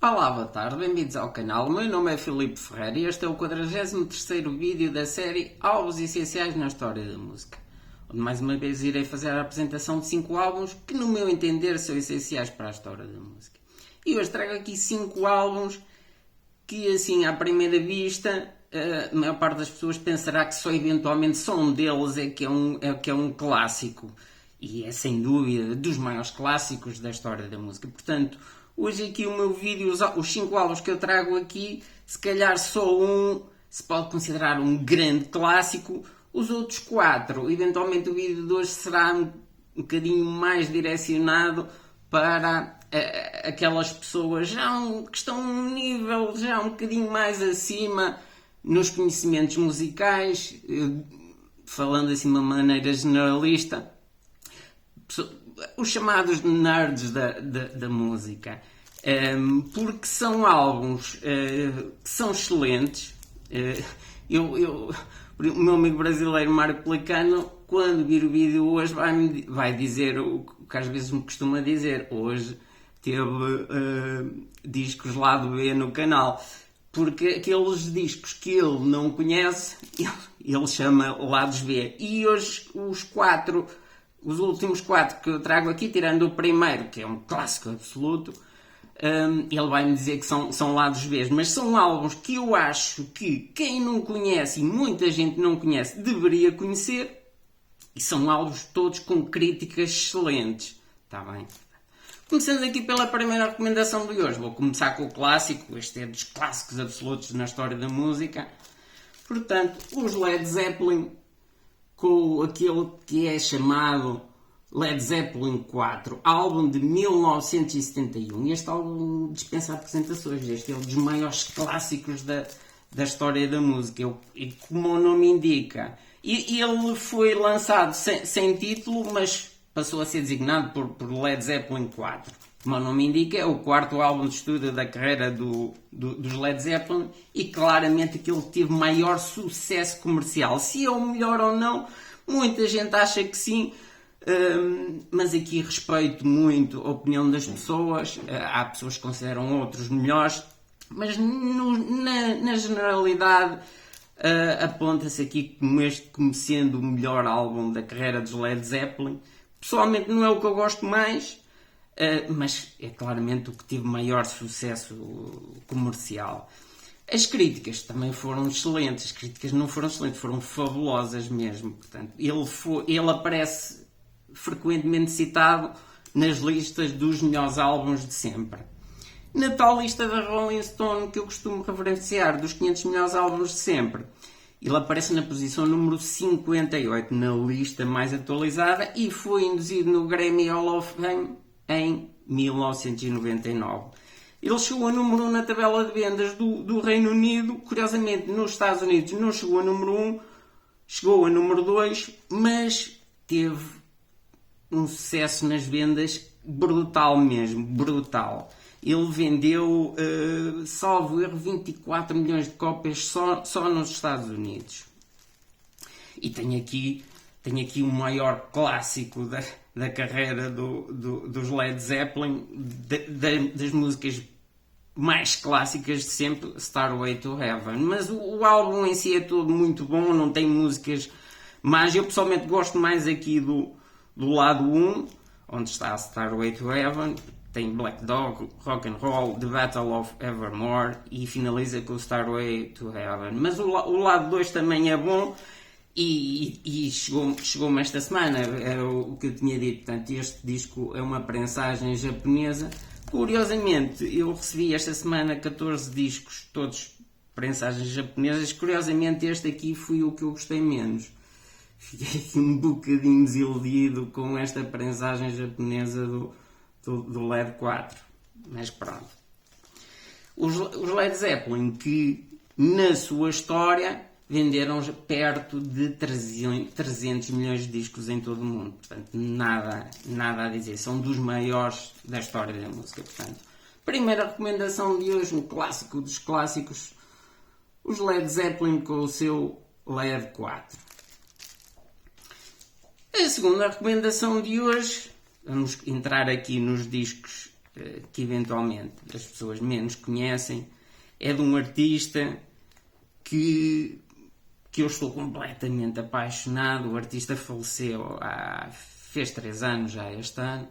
Olá, boa tarde, bem-vindos ao canal. O meu nome é Filipe Ferreira e este é o 43º vídeo da série Álbuns Essenciais na História da Música, onde mais uma vez irei fazer a apresentação de 5 álbuns que, no meu entender, são essenciais para a história da música. E hoje trago aqui 5 álbuns que, assim, à primeira vista, a maior parte das pessoas pensará que só eventualmente só um deles é que é um clássico. E é, sem dúvida, dos maiores clássicos da história da música. Portanto, hoje aqui o meu vídeo, os 5 álbuns que eu trago aqui, se calhar só um se pode considerar um grande clássico, os outros 4, eventualmente o vídeo de hoje será um bocadinho mais direcionado para aquelas pessoas que estão num nível já um bocadinho mais acima nos conhecimentos musicais, falando assim de uma maneira generalista, os chamados nerds da música, porque são álbuns que são excelentes. O meu amigo brasileiro Mário Pelicano, quando vir o vídeo hoje, vai dizer o que às vezes me costuma dizer: hoje teve discos lado B no canal, porque aqueles discos que ele não conhece, ele chama lados B. E hoje os últimos 4 que eu trago aqui, tirando o primeiro, que é um clássico absoluto, ele vai-me dizer que são lados B, mas são álbuns que eu acho que quem não conhece, e muita gente não conhece, deveria conhecer, e são álbuns todos com críticas excelentes. Está bem? Começando aqui pela primeira recomendação de hoje, vou começar com o clássico, este é dos clássicos absolutos na história da música. Portanto, os Led Zeppelin, com aquele que é chamado Led Zeppelin 4, álbum de 1971. Este álbum dispensa apresentações, este é um dos maiores clássicos da história da música, e como o nome indica, ele foi lançado sem título, mas passou a ser designado por Led Zeppelin 4. Como o nome indica, é o 4º álbum de estúdio da carreira dos Led Zeppelin e claramente aquele que teve maior sucesso comercial. Se é o melhor ou não, muita gente acha que sim, mas aqui respeito muito a opinião das pessoas. Há pessoas que consideram outros melhores, mas na generalidade aponta-se aqui como sendo o melhor álbum da carreira dos Led Zeppelin. Pessoalmente não é o que eu gosto mais, mas é claramente o que teve maior sucesso comercial. As críticas também foram excelentes. As críticas não foram excelentes, foram fabulosas mesmo. Portanto, ele aparece frequentemente citado nas listas dos melhores álbuns de sempre. Na tal lista da Rolling Stone que eu costumo referenciar, dos 500 melhores álbuns de sempre, ele aparece na posição número 58, na lista mais atualizada, e foi induzido no Grammy Hall of Fame em 1999. Ele chegou a número 1 na tabela de vendas do Reino Unido. Curiosamente, nos Estados Unidos não chegou a número 1, chegou a número 2, mas teve um sucesso nas vendas brutal mesmo, brutal. Ele vendeu, salvo erro, 24 milhões de cópias só nos Estados Unidos. E tem aqui o maior clássico da carreira dos Led Zeppelin, das músicas mais clássicas de sempre, Stairway to Heaven. Mas o álbum em si é todo muito bom, não tem músicas más. Eu pessoalmente gosto mais aqui do lado 1, onde está Stairway to Heaven. Tem Black Dog, Rock and Roll, The Battle of Evermore e finaliza com o Stairway to Heaven. Mas o lado 2 também é bom e chegou-me esta semana, era o que eu tinha dito. Portanto, este disco é uma prensagem japonesa. Curiosamente, eu recebi esta semana 14 discos, todos prensagens japonesas. Curiosamente, este aqui foi o que eu gostei menos. Fiquei um bocadinho desiludido com esta prensagem japonesa do LED 4, mas pronto. Os Led Zeppelin, que na sua história venderam perto de 300 milhões de discos em todo o mundo. Portanto, nada a dizer. São dos maiores da história da música. Portanto, primeira recomendação de hoje, um clássico dos clássicos, os Led Zeppelin com o seu LED 4. A segunda recomendação de hoje, vamos entrar aqui nos discos que eventualmente as pessoas menos conhecem, é de um artista que eu estou completamente apaixonado. O artista faleceu fez 3 anos já este ano,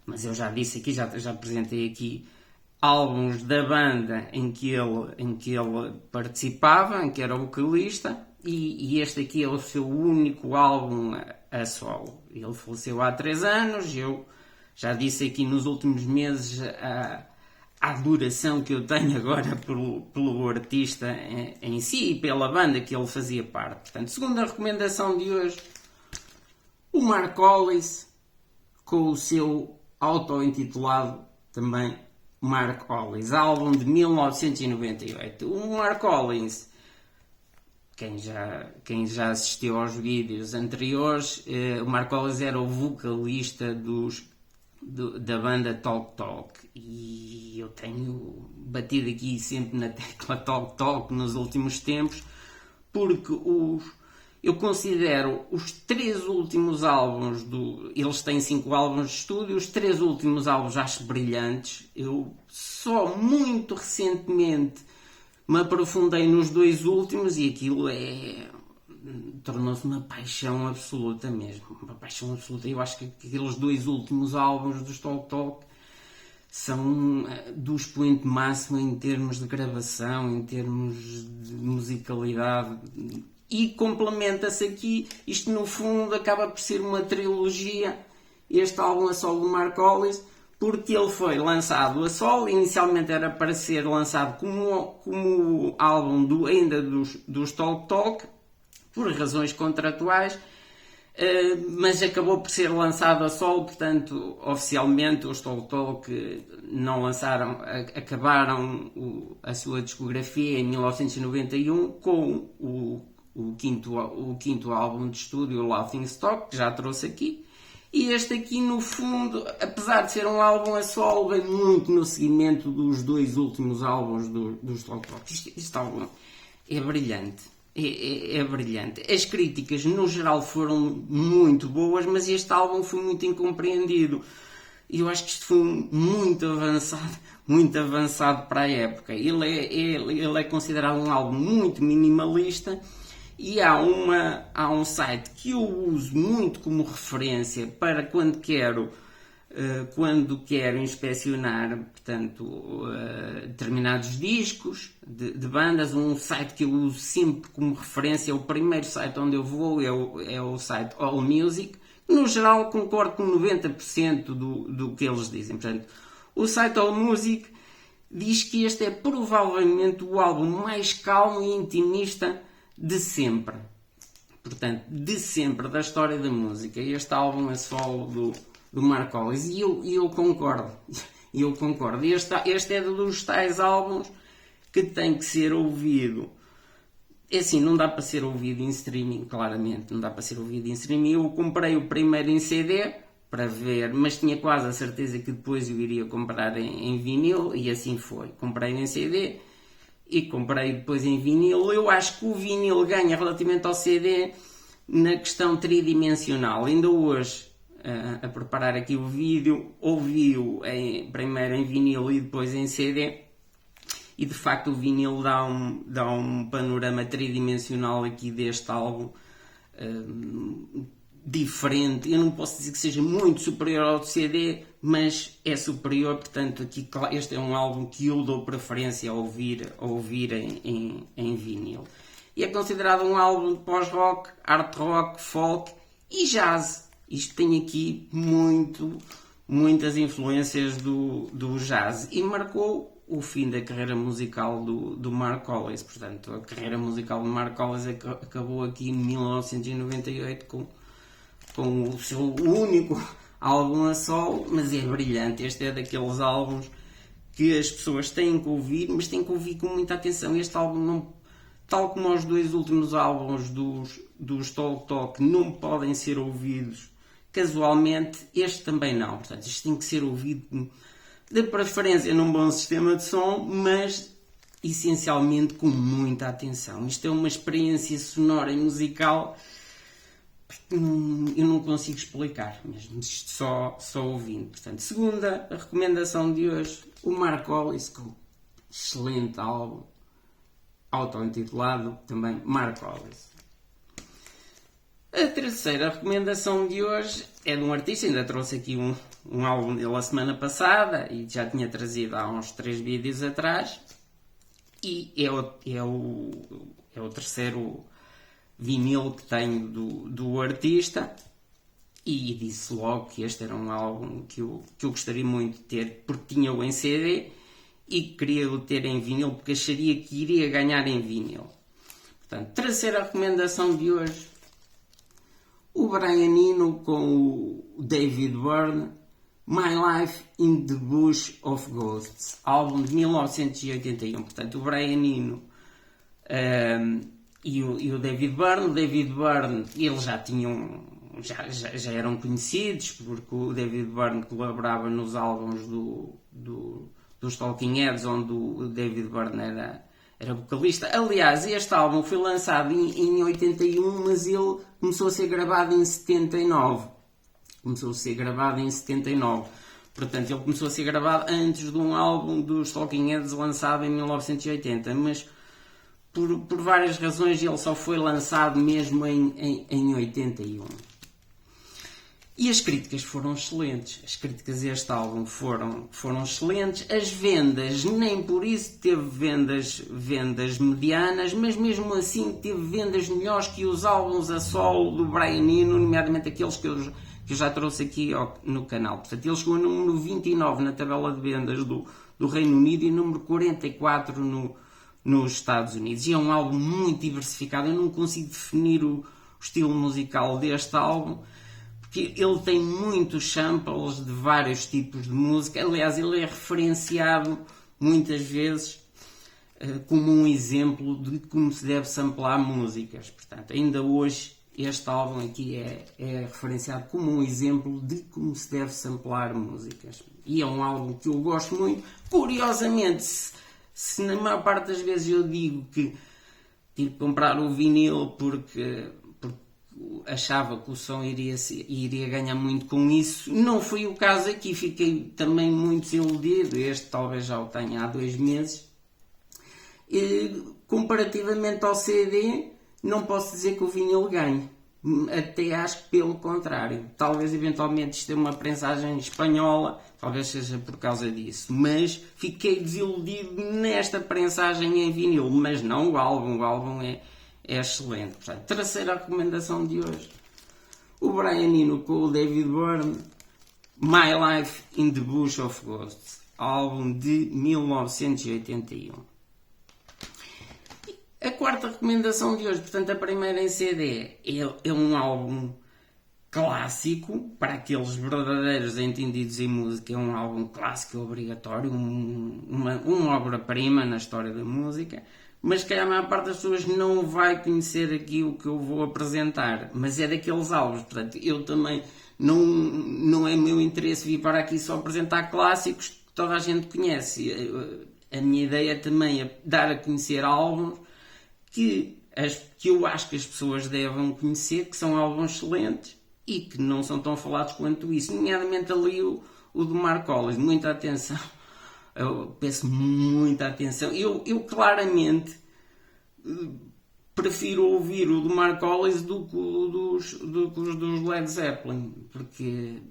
mas eu já disse aqui, já apresentei aqui álbuns da banda em que ele participava, em que era vocalista, e este aqui é o seu único álbum a solo. Ele faleceu há 3 anos, eu já disse aqui nos últimos meses a adoração que eu tenho agora pelo artista em si e pela banda que ele fazia parte. Portanto, segunda recomendação de hoje, o Mark Hollis, com o seu auto-intitulado também Mark Hollis, álbum de 1998. O Mark Hollis, quem já assistiu aos vídeos anteriores, o Mark Hollis era o vocalista da banda Talk Talk, e eu tenho batido aqui sempre na tecla Talk Talk nos últimos tempos, porque eu considero os 3 últimos álbuns eles têm 5 álbuns de estúdio, os 3 últimos álbuns acho brilhantes. Eu só muito recentemente me aprofundei nos 2 últimos e aquilo tornou-se uma paixão absoluta mesmo, uma paixão absoluta. Eu acho que aqueles 2 últimos álbuns dos Talk Talk são do expoente máximo em termos de gravação, em termos de musicalidade, e complementa-se aqui, isto no fundo acaba por ser uma trilogia, este álbum a solo do Mark Hollis, porque ele foi lançado a solo, inicialmente era para ser lançado como álbum ainda dos Talk Talk, por razões contratuais, mas acabou por ser lançado a solo. Portanto, oficialmente os Talk Talk não lançaram, acabaram a sua discografia em 1991 com o quinto álbum de estúdio, o Laughing Stock, que já trouxe aqui. E este aqui, no fundo, apesar de ser um álbum a solo, vem muito no seguimento dos 2 últimos álbuns dos Talk Talk. Este álbum é brilhante. É brilhante. As críticas, no geral, foram muito boas, mas este álbum foi muito incompreendido. E eu acho que isto foi muito avançado para a época. Ele é considerado um álbum muito minimalista, e há um site que eu uso muito como referência para quando quero inspecionar, portanto, determinados discos de bandas. Um site que eu uso sempre como referência, o primeiro site onde eu vou é o site AllMusic. No geral, concordo com 90% do que eles dizem. Portanto, o site AllMusic diz que este é provavelmente o álbum mais calmo e intimista de sempre. Portanto, de sempre, da história da música. Este álbum é solo do Mark Hollis, e eu concordo. Este é dos tais álbuns que tem que ser ouvido. É assim, não dá para ser ouvido em streaming, claramente, não dá para ser ouvido em streaming. Eu comprei o primeiro em CD para ver, mas tinha quase a certeza que depois eu iria comprar em vinil, e assim foi. Comprei em CD e comprei depois em vinil. Eu acho que o vinil ganha relativamente ao CD na questão tridimensional. Ainda hoje, a preparar aqui o vídeo, ouvi-o primeiro em vinil e depois em CD, e de facto o vinil dá um panorama tridimensional aqui deste álbum, diferente. Eu não posso dizer que seja muito superior ao CD, mas é superior. Portanto, aqui este é um álbum que eu dou preferência a ouvir em vinil. E é considerado um álbum de pós-rock, art rock, folk e jazz. Isto tem aqui muitas influências do jazz, e marcou o fim da carreira musical do Mark Hollis. Portanto, a carreira musical do Mark Hollis acabou aqui em 1998 com o seu único álbum a solo, mas é brilhante. Este é daqueles álbuns que as pessoas têm que ouvir, mas têm que ouvir com muita atenção. Este álbum, não, tal como os 2 últimos álbuns dos Talk Talk, não podem ser ouvidos casualmente. Este também não. Portanto, isto tem que ser ouvido de preferência num bom sistema de som, mas essencialmente com muita atenção. Isto é uma experiência sonora e musical eu não consigo explicar mesmo, isto só ouvindo. Portanto, segunda recomendação de hoje, o Markolis, com um excelente álbum, auto-intitulado também Markolis. A terceira recomendação de hoje é de um artista, ainda trouxe aqui um álbum dele a semana passada e já tinha trazido há uns 3 vídeos atrás, e é o terceiro vinil que tenho do artista, e disse logo que este era um álbum que eu gostaria muito de ter, porque tinha-o em CD e queria o ter em vinil porque acharia que iria ganhar em vinil. Portanto, terceira recomendação de hoje, o Brian Eno com o David Byrne, My Life in the Bush of Ghosts, álbum de 1981. Portanto, o Brian Eno e o David Byrne. O David Byrne, eles já eram conhecidos, porque o David Byrne colaborava nos álbuns dos Talking Heads, onde o David Byrne era vocalista. Aliás, este álbum foi lançado em 81, mas ele começou a ser gravado em 79. Portanto, ele começou a ser gravado antes de um álbum dos Talking Heads lançado em 1980, mas por várias razões ele só foi lançado mesmo em 81. E as críticas foram excelentes. As críticas a este álbum foram excelentes. As vendas, nem por isso teve vendas medianas, mas mesmo assim teve vendas melhores que os álbuns a solo do Brian Eno, nomeadamente aqueles que eu já trouxe aqui no canal. Portanto, ele chegou a número 29 na tabela de vendas do Reino Unido e número 44 nos Estados Unidos. E é um álbum muito diversificado. Eu não consigo definir o estilo musical deste álbum, porque ele tem muitos samples de vários tipos de música. Aliás, ele é referenciado muitas vezes como um exemplo de como se deve samplar músicas. Portanto, ainda hoje este álbum aqui é referenciado como um exemplo de como se deve samplar músicas. E é um álbum que eu gosto muito. Curiosamente, se na maior parte das vezes eu digo que tive que comprar o vinil porque achava que o som iria ganhar muito com isso, não foi o caso aqui. Fiquei também muito desiludido. Este talvez já o tenha há 2 meses. Comparativamente ao CD, não posso dizer que o vinil ganhe. Até acho que pelo contrário. Talvez eventualmente isto é uma prensagem espanhola, talvez seja por causa disso, mas fiquei desiludido nesta prensagem em vinil. Mas não o álbum é excelente. Portanto, terceira recomendação de hoje, o Brian Eno com o David Byrne, My Life in the Bush of Ghosts, álbum de 1981. A quarta recomendação de hoje, portanto a primeira em CD, é um álbum clássico, para aqueles verdadeiros entendidos em música, é um álbum clássico obrigatório, uma obra-prima na história da música, mas que a maior parte das pessoas não vai conhecer aqui o que eu vou apresentar, mas é daqueles álbuns. Portanto, eu também não é meu interesse vir para aqui só apresentar clássicos que toda a gente conhece. A minha ideia também é dar a conhecer álbuns que eu acho que as pessoas devem conhecer, que são álbuns excelentes e que não são tão falados quanto isso, nomeadamente ali o do Markolis. Muita atenção, eu peço muita atenção. Eu claramente prefiro ouvir o do Markolis do que os dos Led Zeppelin,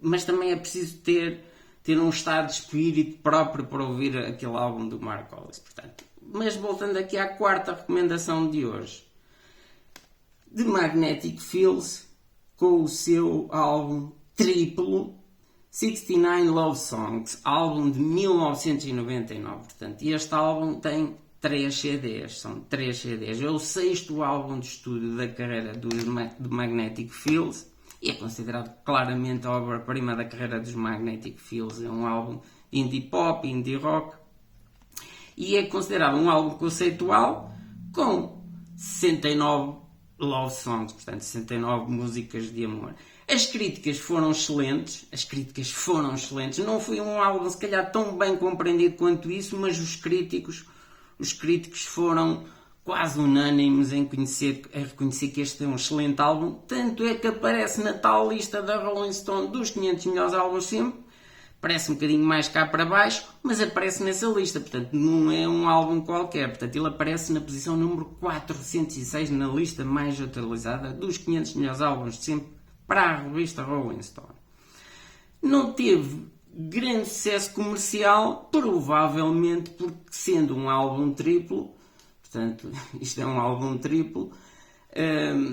mas também é preciso ter um estado de espírito próprio para ouvir aquele álbum do Markolis. Portanto, mas voltando aqui à quarta recomendação de hoje, The Magnetic Fields, com o seu álbum triplo 69 Love Songs, álbum de 1999. Portanto, este álbum tem 3 CDs, são 3 CDs. É o 6º álbum de estúdio da carreira dos The Magnetic Fields e é considerado claramente a obra-prima da carreira dos Magnetic Fields. É um álbum de indie pop, indie rock, e é considerado um álbum conceitual com 69 love songs, portanto 69 músicas de amor. As críticas foram excelentes, não foi um álbum se calhar tão bem compreendido quanto isso, mas os críticos foram quase unânimes em reconhecer que este é um excelente álbum, tanto é que aparece na tal lista da Rolling Stone dos 500 melhores álbuns sempre. Parece um bocadinho mais cá para baixo, mas aparece nessa lista, portanto não é um álbum qualquer, portanto ele aparece na posição número 406 na lista mais atualizada dos 500 melhores álbuns de sempre para a revista Rolling Stone. Não teve grande sucesso comercial, provavelmente porque sendo um álbum triplo, portanto isto é um álbum triplo,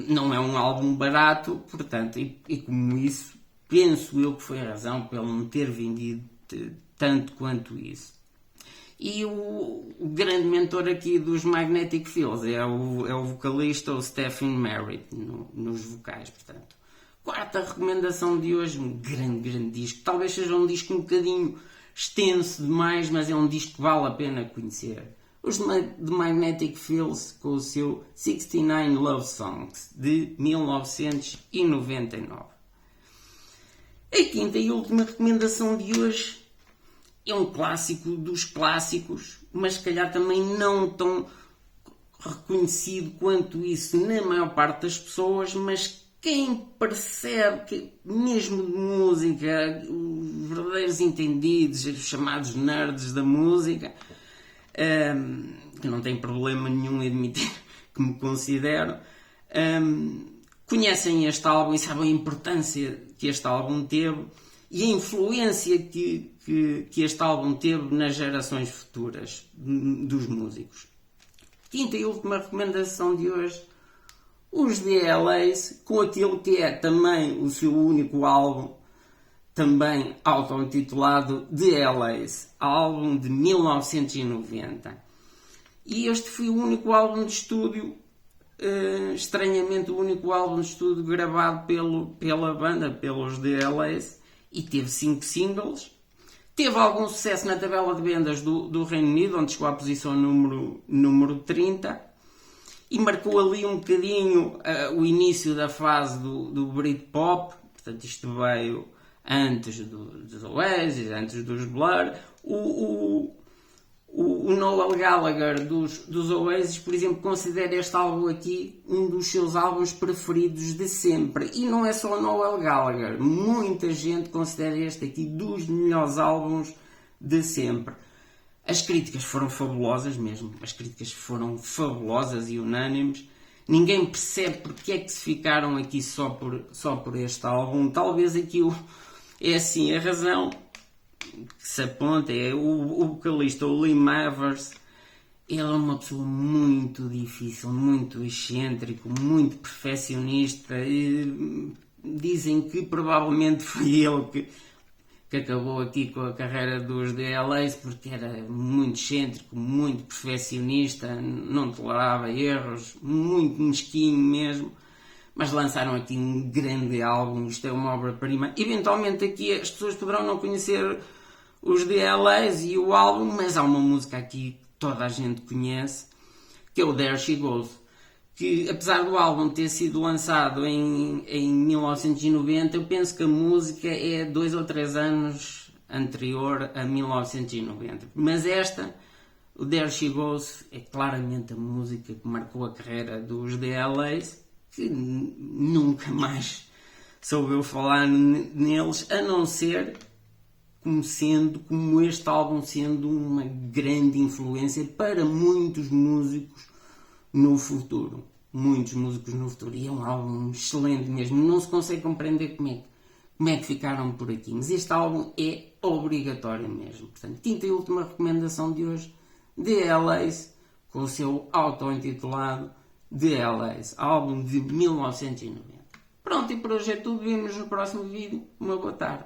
não é um álbum barato, portanto, e como isso, penso eu que foi a razão pelo não ter vendido tanto quanto isso. E o grande mentor aqui dos Magnetic Fields é o vocalista, o Stephen Merritt, nos vocais, portanto. Quarta recomendação de hoje, um grande disco. Talvez seja um disco um bocadinho extenso demais, mas é um disco que vale a pena conhecer. Os The Magnetic Fields com o seu 69 Love Songs, de 1999. A quinta e última recomendação de hoje é um clássico dos clássicos, mas se calhar também não tão reconhecido quanto isso na maior parte das pessoas, mas quem percebe que mesmo de música, os verdadeiros entendidos, os chamados nerds da música, que não tem problema nenhum em admitir que me considero, conhecem este álbum e sabem a importância que este álbum teve e a influência que este álbum teve nas gerações futuras dos músicos. Quinta e última recomendação de hoje, os The LAs, com aquilo que é também o seu único álbum, também auto-intitulado The LAs, álbum de 1990. E este foi o único álbum de estúdio, estranhamente o único álbum de estúdio gravado pela banda, pelos The LAs, e teve 5 singles. Teve algum sucesso na tabela de vendas do Reino Unido, onde chegou à posição número 30, e marcou ali um bocadinho o início da fase do Britpop. Portanto, isto veio antes dos Oasis, antes dos Blur. O Noel Gallagher dos Oasis, por exemplo, considera este álbum aqui um dos seus álbuns preferidos de sempre. E não é só o Noel Gallagher. Muita gente considera este aqui dos melhores álbuns de sempre. As críticas foram fabulosas mesmo. As críticas foram fabulosas e unânimes. Ninguém percebe porque é que se ficaram aqui só por este álbum. Talvez aqui é assim a razão que se aponta é o vocalista, o Lee Mavers. Ele é uma pessoa muito difícil, muito excêntrico, muito perfeccionista. E dizem que provavelmente foi ele que acabou aqui com a carreira dos The LAs, porque era muito excêntrico, muito perfeccionista, não tolerava erros, muito mesquinho mesmo. Mas lançaram aqui um grande álbum, isto é uma obra-prima. Eventualmente aqui as pessoas poderão não conhecer os The LAs e o álbum, mas há uma música aqui que toda a gente conhece, que é o There She Goes, que apesar do álbum ter sido lançado em 1990, eu penso que a música é 2 ou 3 anos anterior a 1990. Mas esta, o There She Goes, é claramente a música que marcou a carreira dos The LAs, que nunca mais soube eu falar neles, a não ser como este álbum sendo uma grande influência para muitos músicos no futuro. Muitos músicos no futuro. E é um álbum excelente mesmo. Não se consegue compreender como é que ficaram por aqui. Mas este álbum é obrigatório mesmo. Portanto, quinta e última recomendação de hoje, The LAs, com o seu auto-intitulado The LAs, álbum de 1990. Pronto, e por hoje é tudo. Vemos no próximo vídeo. Uma boa tarde.